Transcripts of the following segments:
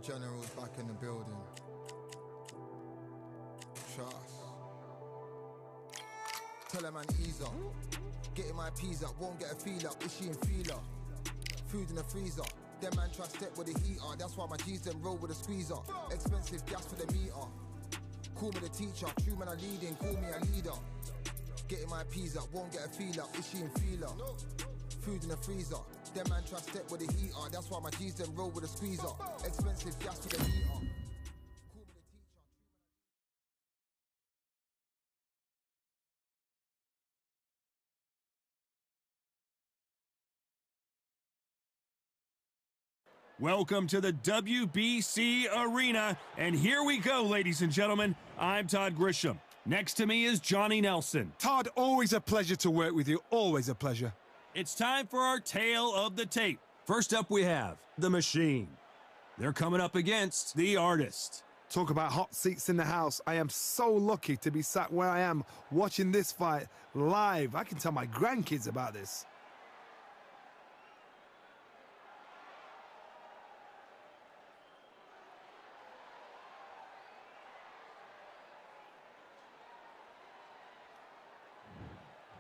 General's back in the building. Trust. Tell a man ease up. Getting my peas up, won't get a feel up. Is she in feeler? Food in the freezer. Them man try step with the heater. That's why my G's them roll with a squeezer. Expensive gas for the meter. Call me the teacher. True man I leading, call me a leader. Getting my peas up, won't get a feel up. Is she in feeler? Food in the freezer. Them man try step with the heater. That's why my G's them roll with a squeezer. Expensive gas for the meter. Welcome to the WBC Arena, and here we go, ladies and gentlemen. I'm Todd Grisham. Next to me is Johnny Nelson. Todd, always a pleasure to work with you, always a pleasure. It's time for our tale of the tape. First up we have The Machine. They're coming up against The Artist. Talk about hot seats in the house. I am so lucky to be sat where I am watching this fight live. I can tell my grandkids about this.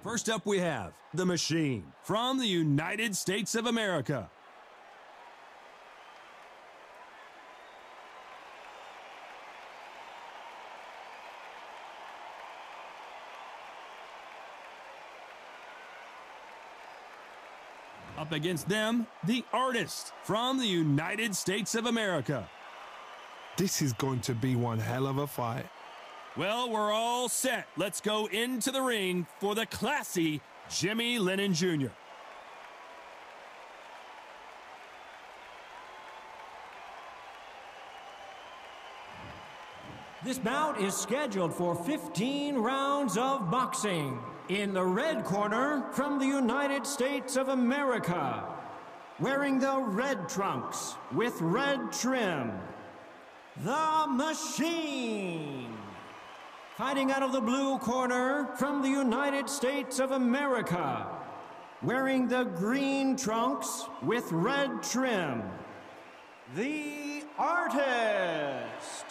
First up we have The Machine from the United States of America. Up against them, The Artist from the United States of America. This is going to be one hell of a fight. Well, we're all set. Let's go into the ring for the classy Jimmy Lennon Jr. This bout is scheduled for 15 rounds of boxing. In the red corner, from the United States of America, wearing the red trunks with red trim, The Machine. Fighting out of the blue corner, from the United States of America, wearing the green trunks with red trim, The Artist.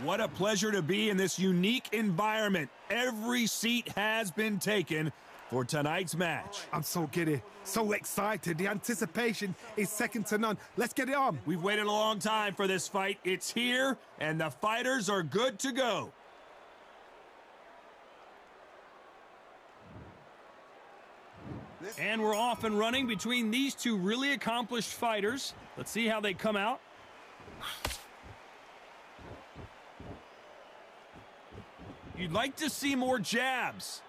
What a pleasure to be in this unique environment. Every seat has been taken for tonight's match. I'm so giddy, so excited. The anticipation is second to none. Let's get it on. We've waited a long time for this fight. It's here, and the fighters are good to go. And we're off and running between these two really accomplished fighters. Let's see how they come out. You'd like to see more jabs.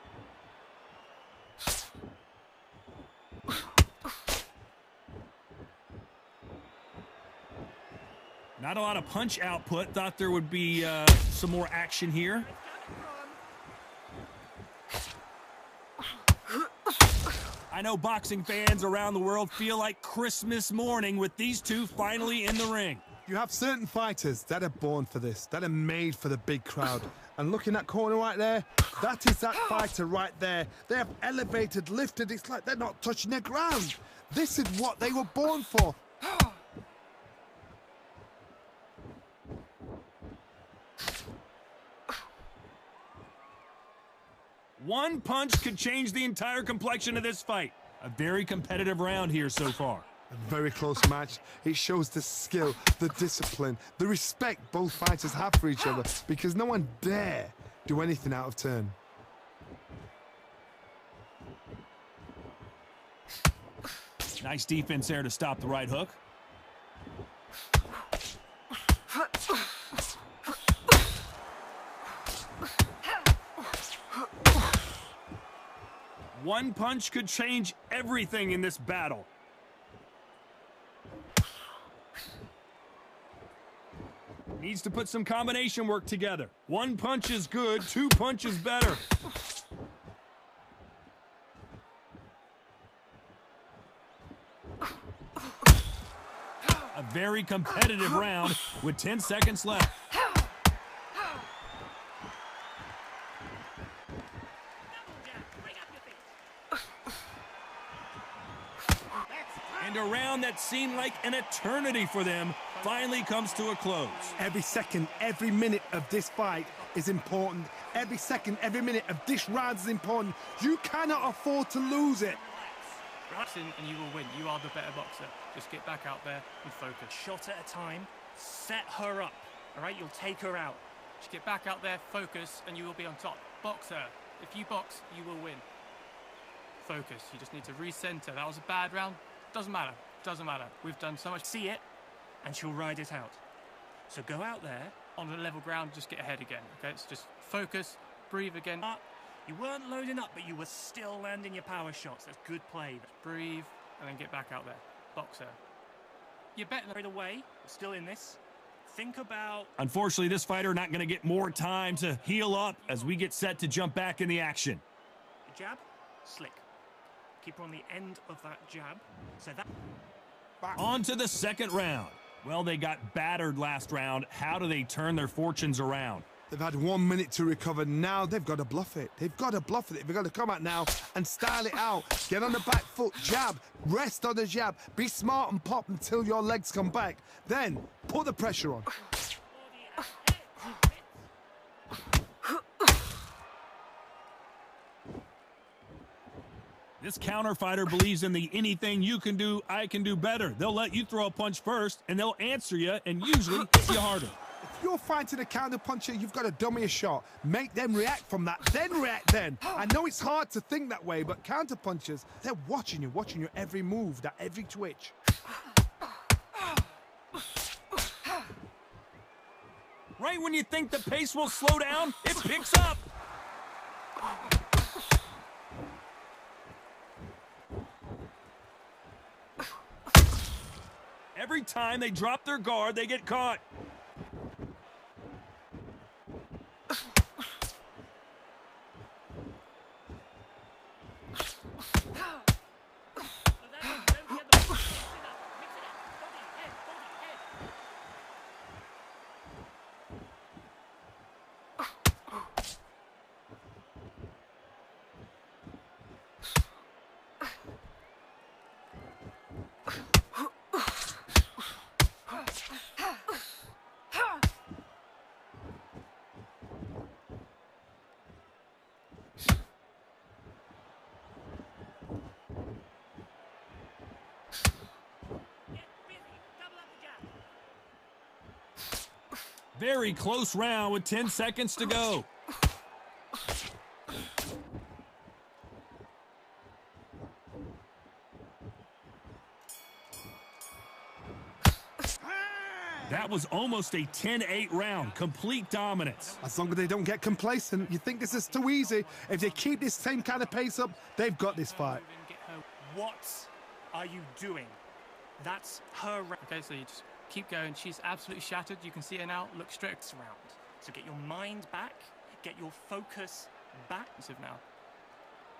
Not a lot of punch output. Thought there would be some more action here. I know boxing fans around the world feel like Christmas morning with these two finally in the ring. You have certain fighters that are born for this, that are made for the big crowd. And look in that corner right there, that is that fighter right there. They have elevated, lifted, it's like they're not touching the ground. This is what they were born for. One punch could change the entire complexion of this fight. A very competitive round here so far. A very close match. It shows the skill, the discipline, the respect both fighters have for each other, because no one dare do anything out of turn. Nice defense there to stop the right hook. One punch could change everything in this battle. Needs to put some combination work together. One punch is good, two punches better. A very competitive round with 10 seconds left. And a round that seemed like an eternity for them finally comes to a close. Every second, every minute of this fight is important. Every second, every minute of this round is important. You cannot afford to lose it. And you will win. You are the better boxer. Just get back out there and focus. Shot at a time. Set her up. All right, you'll take her out. Just get back out there, focus, and you will be on top. Boxer. If you box, you will win. Focus. You just need to recenter. That was a bad round. Doesn't matter. Doesn't matter. We've done so much. See it, and she'll ride it out. So go out there. On the level ground, just get ahead again. Okay, so just focus, breathe again. You weren't loading up, but you were still landing your power shots. That's good play. Breathe, and then get back out there. Boxer. You're better Right away. We're still in this. Think about... Unfortunately, this fighter not going to get more time to heal up as we get set to jump back in the action. Jab, slick. Keep her on the end of that jab. So that... On to the second round. Well, they got battered last round. How do they turn their fortunes around? They've had 1 minute to recover. Now they've got to bluff it. They've got to bluff it. They've got to come out now and style it out. Get on the back foot, jab, rest on the jab. Be smart and pop until your legs come back. Then put the pressure on. This counter fighter believes in the anything you can do, I can do better. They'll let you throw a punch first, and they'll answer you and usually hit you harder. If you're fighting a counter puncher, you've got to dummy a shot. Make them react from that, then react then. I know it's hard to think that way, but counter punchers, they're watching your every move, that every twitch. Right when you think the pace will slow down, it picks up. Every time they drop their guard, they get caught. Very close round with 10 seconds to go. That was almost a 10-8 round, complete dominance. As long as they don't get complacent, you think this is too easy. If they keep this same kind of pace up, they've got this fight. What are you doing? That's her round. Okay, so you just keep going. She's absolutely shattered. You can see her now. Look straight Round. So get your mind back, get your focus back. now.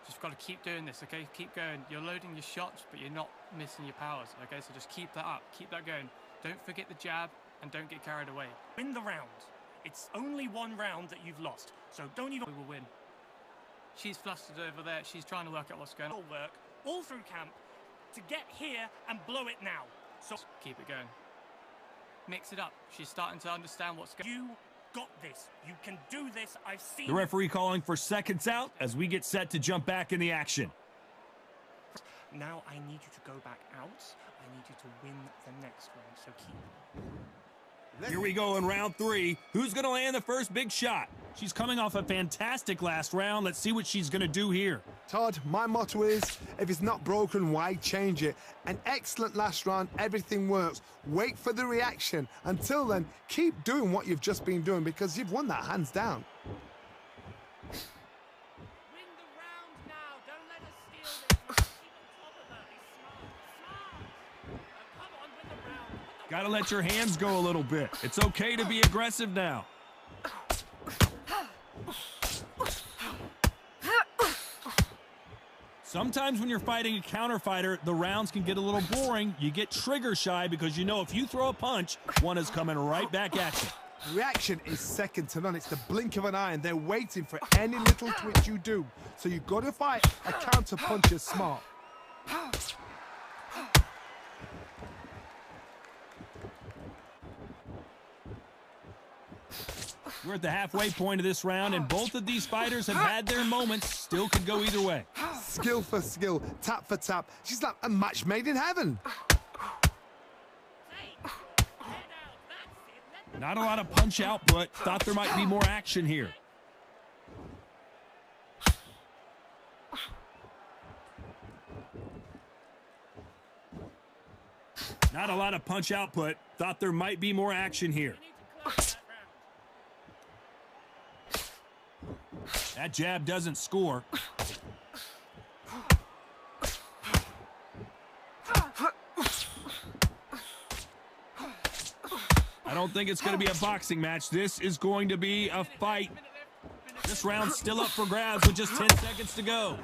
Just got to keep doing this, okay? Keep going. You're loading your shots, but you're not missing your powers, okay? So just keep that up. Keep that going. Don't forget the jab, and don't get carried away. Win the round. It's only one round that you've lost, so don't even... We will win. She's flustered over there. She's trying to work out what's going on. All work, all through camp, to get here and blow it now. So keep it going. Mix it up. She's starting to understand what's going on. You got this. You can do this. I've seen... The referee calling for seconds out as we get set to jump back in the action. Now I need you to go back out. I need you to win the next round, so keep... Here we go in round 3. Who's going to land the first big shot? She's coming off a fantastic last round. Let's see what she's going to do here. Todd, my motto is, if it's not broken, why change it? An excellent last round, everything works. Wait for the reaction. Until then, keep doing what you've just been doing because you've won that hands down. Win the round now. Don't let us steal this. Keep on top of her. Be smart. Come on, win the round. Got to let your hands go a little bit. It's okay to be aggressive now. Sometimes when you're fighting a counter fighter, the rounds can get a little boring. You get trigger shy because you know if you throw a punch, one is coming right back at you. Reaction is second to none. It's the blink of an eye, and they're waiting for any little twitch you do. So you've got to fight a counter puncher smart. We're at the halfway point of this round, and both of these fighters have had their moments. Still could go either way. Skill for skill, tap for tap. She's like a match made in heaven. Not a lot of punch output. Thought there might be more action here. Not a lot of punch output. Thought there might be more action here. That jab doesn't score. I don't think it's going to be a boxing match. This is going to be a fight. This round's still up for grabs with just 10 seconds to go.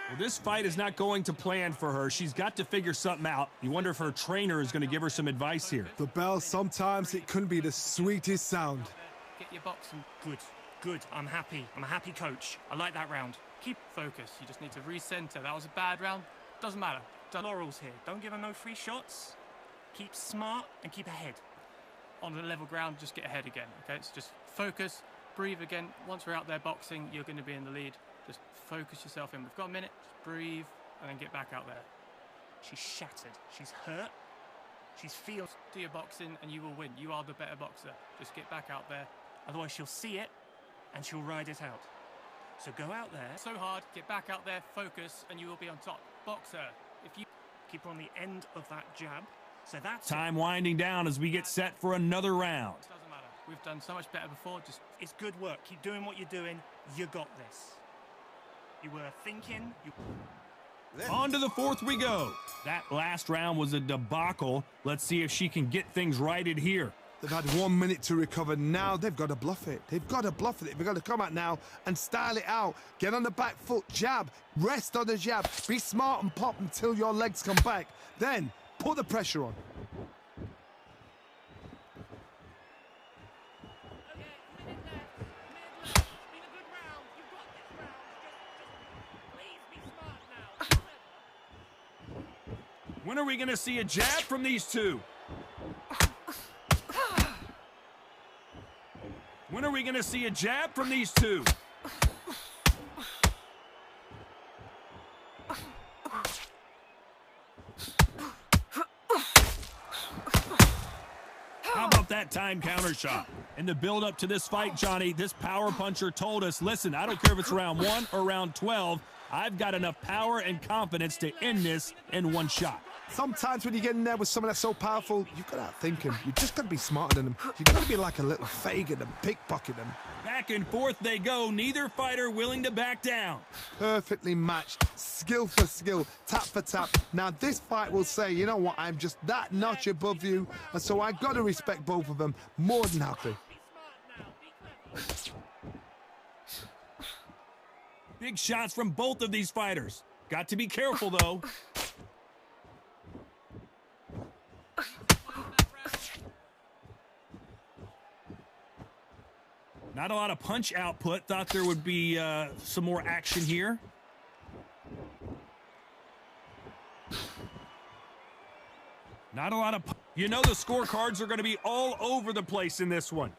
Well, this fight is not going to plan for her. She's got to figure something out. You wonder if her trainer is going to give her some advice here. The bell, sometimes it couldn't be the sweetest sound. Get your boxing. Good, good. I'm happy. I'm a happy coach. I like that round. Keep focus. You just need to recenter. That was a bad round. Doesn't matter. Laurels here. Don't give her no free shots. Keep smart and keep ahead. On the level ground, just get ahead again. Okay, so just focus, breathe again. Once we're out there boxing, you're going to be in the lead. Just focus yourself in. We've got a minute. Just breathe and then get back out there. She's shattered. She's hurt. She's feels. Do your boxing and you will win. You are the better boxer. Just get back out there. Otherwise, she'll see it and she'll ride it out. So go out there. So hard. Get back out there. Focus, and you will be on top. Boxer. If you keep her on the end of that jab. So that's time winding down as we get set for another round. It doesn't matter. We've done so much better before. Just it's good work. Keep doing what you're doing. You got this. You were thinking. On to the fourth we go. That last round was a debacle. Let's see if she can get things righted here. They've had 1 minute to recover. Now they've got to bluff it. They've got to bluff it. They've got to come out now and style it out. Get on the back foot, jab, rest on the jab. Be smart and pop until your legs come back. Then put the pressure on. Okay, minute left. It's been a good round. You've got this round. Just please be smart now. When are we going to see a jab from these two? When are we going to see a jab from these two? How about that time counter shot? In the build up to this fight, Johnny, this power puncher told us, listen, I don't care if it's round 1 or round 12, I've got enough power and confidence to end this in one shot. Sometimes when you get in there with someone that's so powerful, you've got to outthink him. You've just got to be smarter than them. You've got to be like a little Fagin and pickpocket them. Back and forth they go, neither fighter willing to back down. Perfectly matched, skill for skill, tap for tap. Now this fight will say, you know what, I'm just that notch above you, and so I got to respect both of them more than happy. Be smart now. Be clever. Big shots from both of these fighters. Got to be careful, though. Not a lot of punch output. Thought there would be some more action here. Not a lot of... You know the scorecards are going to be all over the place in this one.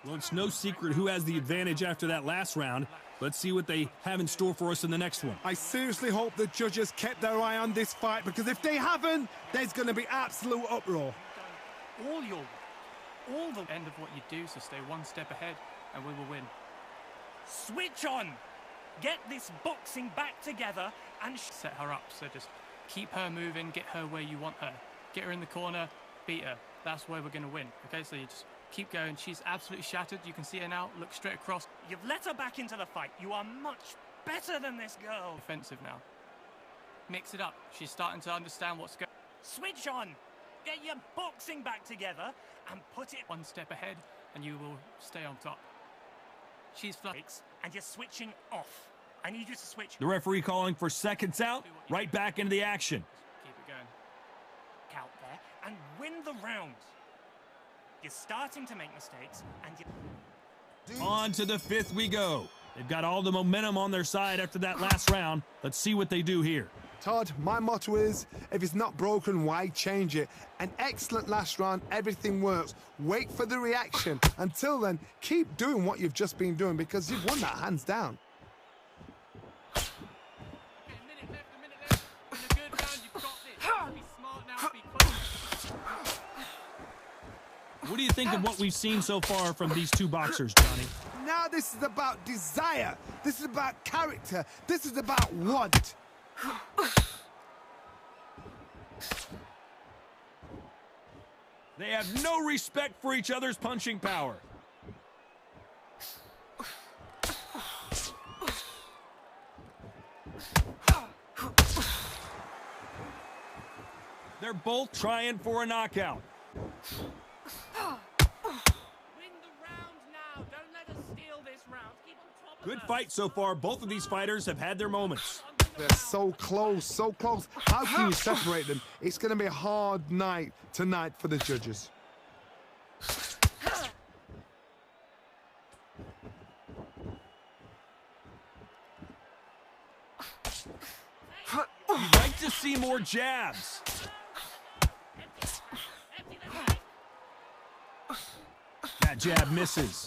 Well, it's no secret who has the advantage after that last round. Let's see what they have in store for us in the next one. I seriously hope the judges kept their eye on this fight, because if they haven't, there's going to be absolute uproar. all the end of what you do, so stay one step ahead and we will win. Switch on! Get this boxing back together and set her up, so just keep her moving, get her where you want her. Get her in the corner, beat her. That's where we're going to win. Okay, so you just keep going. She's absolutely shattered. You can see her now. Look straight across. You've let her back into the fight. You are much better than this girl. Offensive now. Mix it up. She's starting to understand what's going on. Switch on! Get your boxing back together and put it one step ahead and you will stay on top. She's fluxed and you're switching off. I need you to switch. The referee calling for seconds out, right back into the action. Keep it going. Out there and win the round. You're starting to make mistakes, and you... On to the fifth we go. They've got all the momentum on their side after that last round. Let's see what they do here. Todd, my motto is, if it's not broken, why change it? An excellent last round, everything works. Wait for the reaction. Until then, keep doing what you've just been doing because you've won that hands down. Okay, a minute left. In a good round, you've got this. Be smart now, be close. What do you think of what we've seen so far from these two boxers, Johnny? Now this is about desire. This is about character. This is about want. They have no respect for each other's punching power. They're both trying for a knockout. Win the round now. Don't let us steal this round. Keep on top of Good us. fight so far. Both of these fighters have had their moments. They're so close, so close. How can you separate them? It's going to be a hard night tonight for the judges. You'd like to see more jabs. Empty the leg. That jab misses.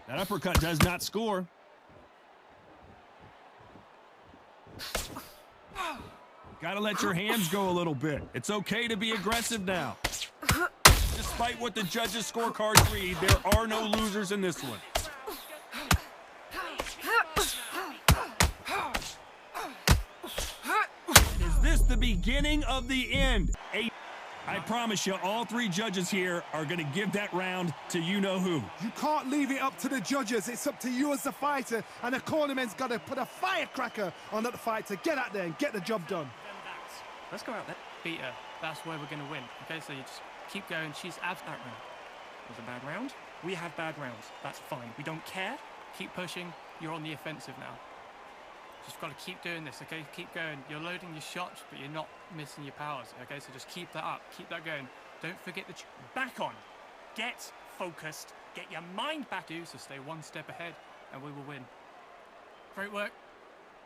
That uppercut does not score. Gotta let your hands go a little bit. It's okay to be aggressive now. Despite what the judges' scorecards read, there are no losers in this one. Is this the beginning of the end? I promise you, all three judges here are going to give that round to you-know-who. You can't leave it up to the judges. It's up to you as the fighter, and the cornerman's got to put a firecracker on that fight to get out there and get the job done. Let's go out there. Beat her. That's where we're going to win. Okay, so you just keep going. She's out that round. It was a bad round. We have bad rounds. That's fine. We don't care. Keep pushing. You're on the offensive now. Just got to keep doing this, okay? Keep going. You're loading your shots, but you're not missing your powers, okay? So just keep that up. Keep that going. Don't forget the... Back on. Get focused. Get your mind back. So stay one step ahead, and we will win. Great work.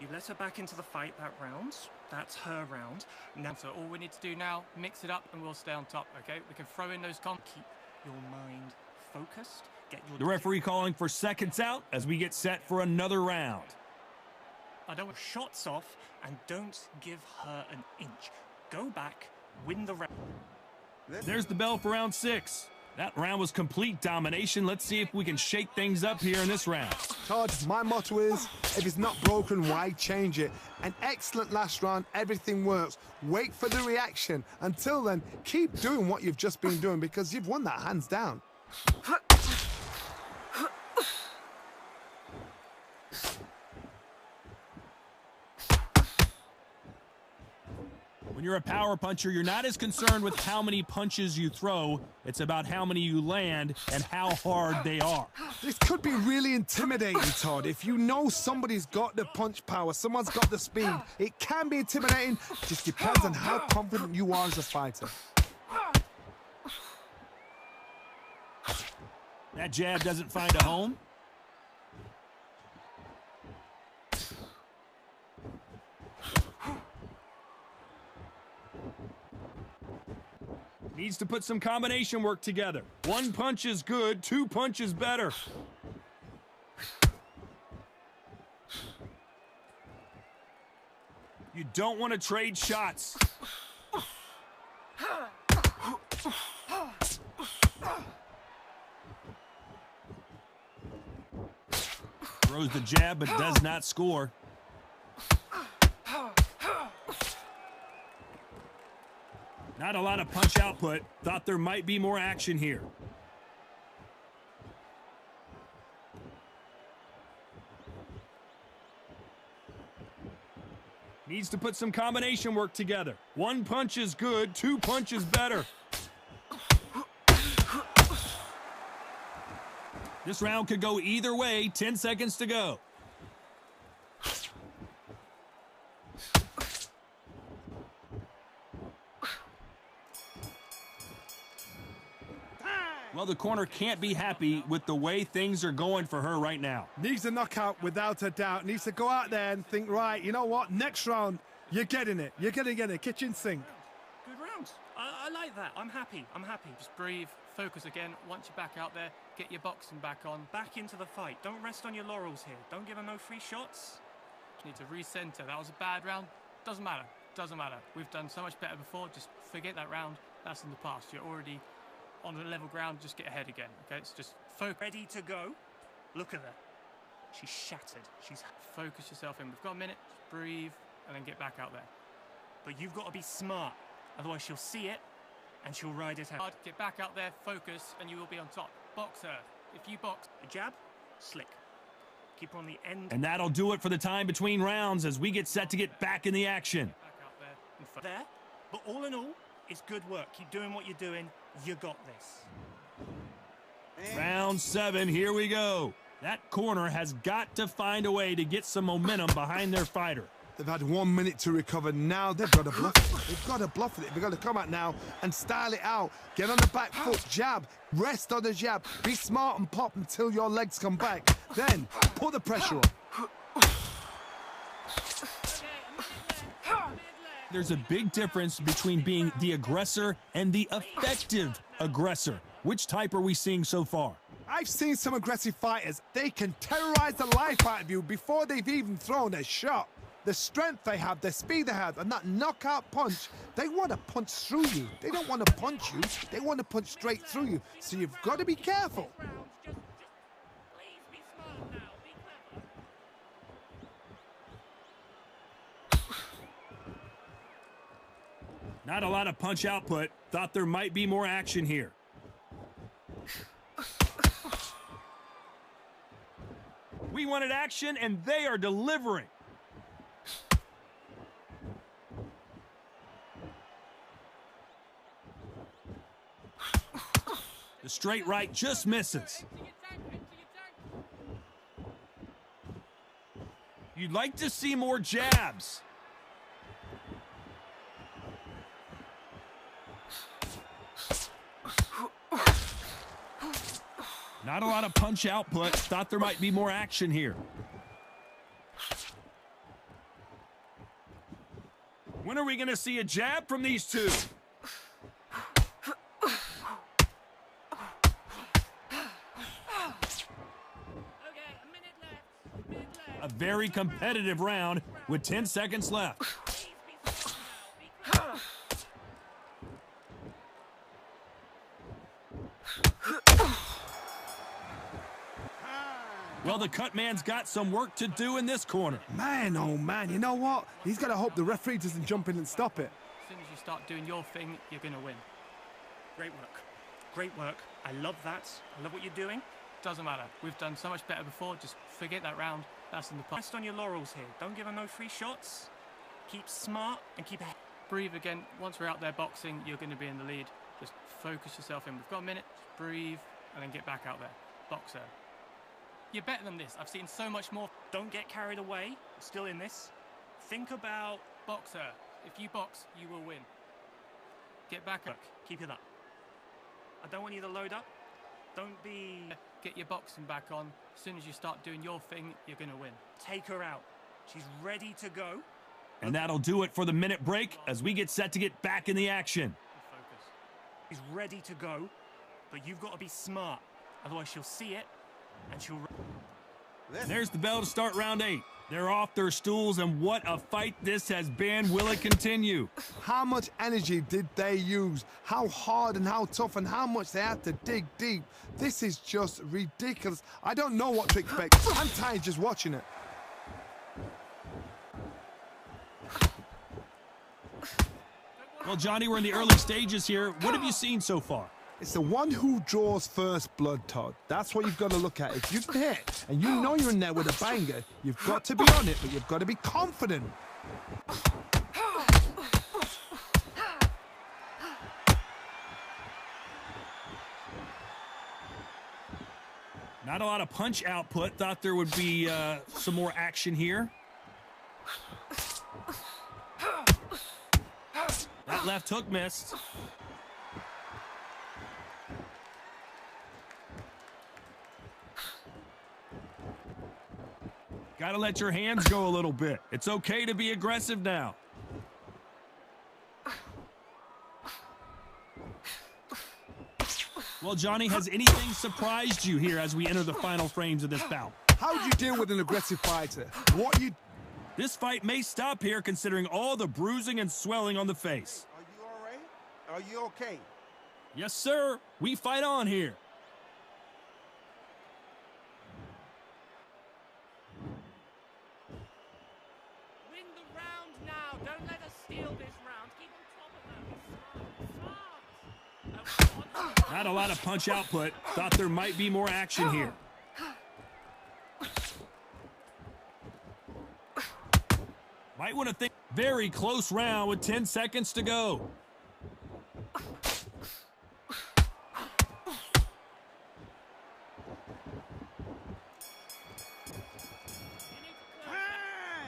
You let her back into the fight that round. That's her round. Now, So all we need to do now, mix it up, and we'll stay on top, okay? We can throw in those keep your mind focused. Get your... The referee calling for seconds out as we get set for another round. I don't want shots off, and don't give her an inch. Go back, win the round. There's the bell for round 6. That round was complete domination. Let's see if we can shake things up here in this round. Todd, my motto is, if it's not broken, why change it? An excellent last round, everything works. Wait for the reaction. Until then, keep doing what you've just been doing because you've won that hands down. When you're a power puncher, you're not as concerned with how many punches you throw. It's about how many you land and how hard they are. This could be really intimidating, Todd. If you know somebody's got the punch power, someone's got the speed, it can be intimidating. Just depends on how confident you are as a fighter. That jab doesn't find a home. Needs to put some combination work together. One punch is good, two punches better. You don't want to trade shots. Throws the jab but does not score. Not a lot of punch output. Thought there might be more action here. Needs to put some combination work together. One punch is good, two punches better. This round could go either way. 10 seconds to go. Well, the corner can't be happy with the way things are going for her right now. Needs a knockout without a doubt. Needs to go out there and think, right, you know what? Next round, you're getting it. You're going to get it. Kitchen sink. Good round. I like that. I'm happy. Just breathe, focus again. Once you're back out there, get your boxing back on. Back into the fight. Don't rest on your laurels here. Don't give her no free shots. You need to recenter. That was a bad round. Doesn't matter. We've done so much better before. Just forget that round. That's in the past. You're already on the level ground. Just get ahead again. Okay, so just focus. Ready to go. Look at her. She's shattered. Focus yourself in. We've got a minute. Just breathe and then get back out there. But you've got to be smart. Otherwise she'll see it and she'll ride it out. Get back out there, focus, and you will be on top. Box her. If you box. A jab, slick. Keep her on the end. And that'll do it for the time between rounds as we get set to get back in the action. Back out there. There. But all in all, it's good work. Keep doing what you're doing. You got this. Round 7, here we go. That corner has got to find a way to get some momentum behind their fighter. They've had 1 minute to recover. Now they've got to bluff it. They've got to bluff it. They've got to come out now and style it out. Get on the back foot, jab, rest on the jab. Be smart and pop until your legs come back. Then put the pressure on. There's a big difference between being the aggressor and the effective aggressor. Which type are we seeing so far? I've seen some aggressive fighters. They can terrorize the life out of you before they've even thrown a shot. The strength they have, the speed they have, and that knockout punch, they want to punch through you. They don't want to punch you. They want to punch straight through you. So you've got to be careful. Please be smart now. Be clever. Not a lot of punch output. Thought there might be more action here. We wanted action, and they are delivering. The straight right just misses. You'd like to see more jabs. Not a lot of punch output. Thought there might be more action here. When are we going to see a jab from these two? A very competitive round with 10 seconds left. Well, the cut man's got some work to do in this corner. Man, oh man, you know what? He's got to hope the referee doesn't jump in and stop it. As soon as you start doing your thing, you're going to win. Great work. Great work. I love that. I love what you're doing. Doesn't matter. We've done so much better before. Just forget that round. That's in the past. Rest on your laurels here. Don't give her no free shots. Keep smart and keep ahead. Breathe again. Once we're out there boxing, you're going to be in the lead. Just focus yourself in. We've got a minute. Just breathe and then get back out there. Boxer. You're better than this. I've seen so much more. Don't get carried away. You're still in this. Think about boxer. If you box, you will win. Get back up. Keep it up. I don't want you to load up. Don't be... Get your boxing back on. As soon as you start doing your thing, you're going to win. Take her out. She's ready to go. And that'll do it for the minute break as we get set to get back in the action. Focus. She's ready to go, but you've got to be smart. Otherwise, she'll see it, and she'll... There's the bell to start round 8. They're off their stools, and what a fight this has been. Will it continue? How much energy did they use? How hard and how tough and how much they had to dig deep? This is just ridiculous. I don't know what to expect. I'm tired just watching it. Well, Johnny, we're in the early stages here. What have you seen so far? It's the one who draws first blood, Todd. That's what you've got to look at. If you've hit and you know you're in there with a banger, you've got to be on it, but you've got to be confident. Not a lot of punch output. Thought there would be some more action here. That left hook missed. Gotta let your hands go a little bit. It's okay to be aggressive now. Well, Johnny, has anything surprised you here as we enter the final frames of this bout? How do you deal with an aggressive fighter? This fight may stop here considering all the bruising and swelling on the face. Are you all right? Are you okay? Yes, sir. We fight on here. Win the round now. Don't let us steal this round. Keep on top of them. Be smart. Smart. Not a lot of punch output. Thought there might be more action here. Might want to think. Very close round with 10 seconds to go.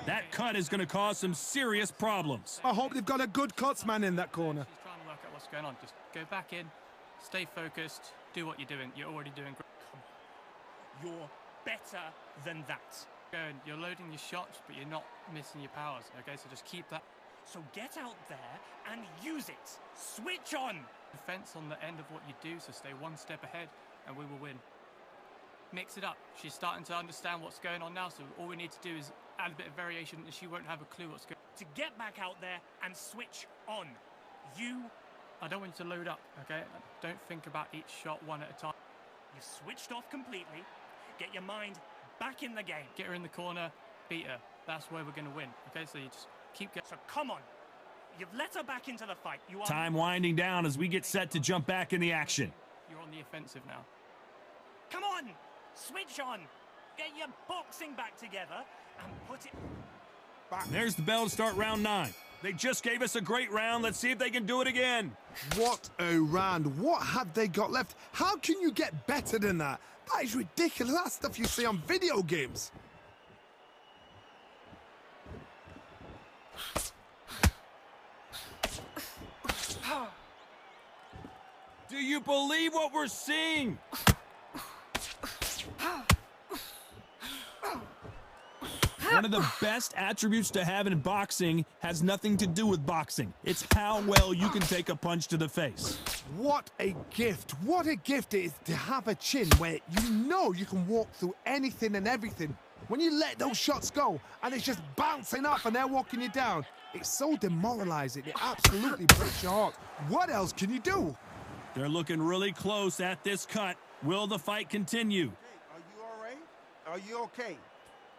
That cut is going to cause some serious problems. I hope they've got a good cutsman in that corner. She's trying to work out what's going on. Just go back in, stay focused, do what you're doing. You're already doing great. Come on. You're better than that. You're loading your shots, but you're not missing your powers. Okay, so just keep that So get out there and use it. Switch on. defense on the end of what you do, so stay one step ahead and we will win. Mix it up. She's starting to understand what's going on now, so all we need to do is add a bit of variation and she won't have a clue what's going on. To get back out there and switch on. I don't want you to load up, okay? Don't think about each shot one at a time. You've switched off completely. Get your mind back in the game. Get her in the corner, beat her. That's where we're going to win, okay? So you just keep going. So come on. You've let her back into the fight. You are Time winding down as we get set to jump back in the action. You're on the offensive now. Come on. Switch on. Get your boxing back together and put it back. There's the bell to start round 9. They just gave us a great round. Let's see if they can do it again. What a round. What have they got left? How can you get better than that? That is ridiculous. That's stuff you see on video games. Do you believe what we're seeing? One of the best attributes to have in boxing has nothing to do with boxing. It's how well you can take a punch to the face. What a gift. What a gift it is to have a chin where you know you can walk through anything and everything. When you let those shots go and it's just bouncing off and they're walking you down, it's so demoralizing. It absolutely breaks your heart. What else can you do? They're looking really close at this cut. Will the fight continue? Are you all right? Are you okay?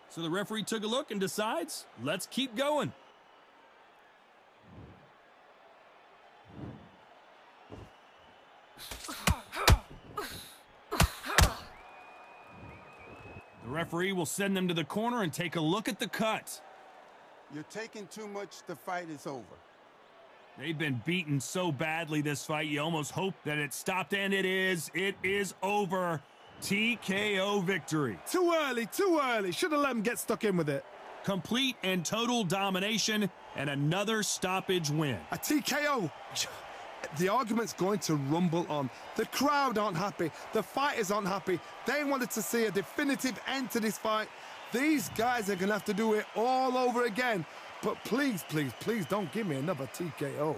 So the referee took a look and decides, let's keep going. The referee will send them to the corner and take a look at the cut. You're taking too much. The fight is over. They've been beaten so badly this fight, you almost hope that it stopped, and it is. It is over. TKO victory. Too early, too early. Should have let him get stuck in with it. Complete and total domination and another stoppage win. A TKO. The argument's going to rumble on. The crowd aren't happy. The fighters aren't happy. They wanted to see a definitive end to this fight. These guys are going to have to do it all over again. But please, please, please don't give me another TKO.